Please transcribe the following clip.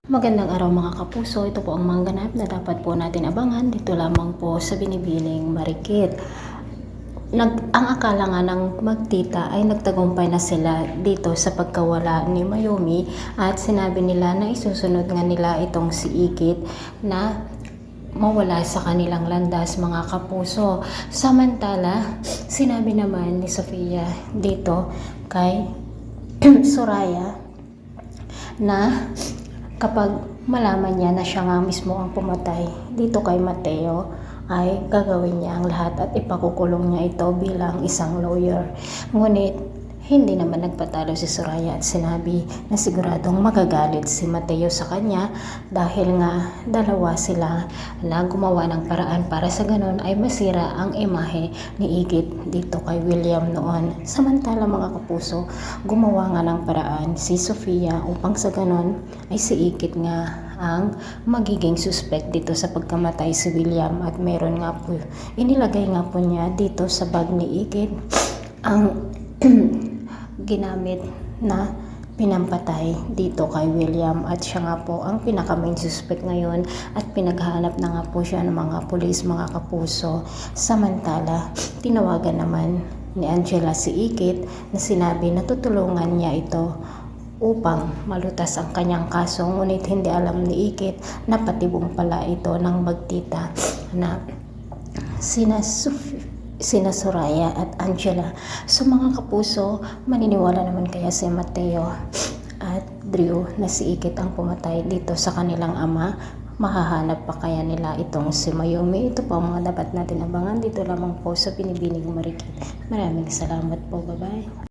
Magandang araw mga kapuso, ito po ang mga ganap na dapat po natin abangan dito lamang po sa Binibining Marikit. Ang akala nga ng magtita ay nagtagumpay na sila dito sa pagkawala ni Mayumi at sinabi nila na isusunod nga nila itong si Ikit na mawala sa kanilang landas mga kapuso. Samantala, sinabi naman ni Sofia dito kay Soraya na kapag malaman niya na siya nga mismo ang pumatay dito kay Mateo, ay gagawin niya ang lahat at ipakukulong niya ito bilang isang lawyer. Ngunit hindi naman nagpatalo si Soraya at sinabi na siguradong magagalit si Mateo sa kanya dahil nga dalawa sila na gumawa ng paraan para sa ganon ay masira ang imahe ni Ikit dito kay William noon. Samantala mga kapuso, gumawa nga ng paraan si Sofia upang sa ganon ay si Ikit nga ang magiging suspect dito sa pagkamatay si William at meron nga po inilagay nga po niya dito sa bag ni Ikit ang ginamit na pinampatay dito kay William at siya nga po ang pinaka main suspect ngayon at pinaghahanap na nga po siya ng mga pulis mga kapuso. Samantala, tinawagan naman ni Angela si Ikit na sinabi na tutulungan niya ito upang malutas ang kanyang kaso, ngunit hindi alam ni Ikit na patibong pala ito ng magtita na sina Soraya at Angela. So mga kapuso, maniniwala naman kaya si Mateo at Drew na si Ikit ang pumatay dito sa kanilang ama? Mahahanap pa kaya nila itong si Mayumi? Ito po ang mga dapat natin abangan dito lamang po sa Binibining Marikit. Maraming salamat po. Bye-bye.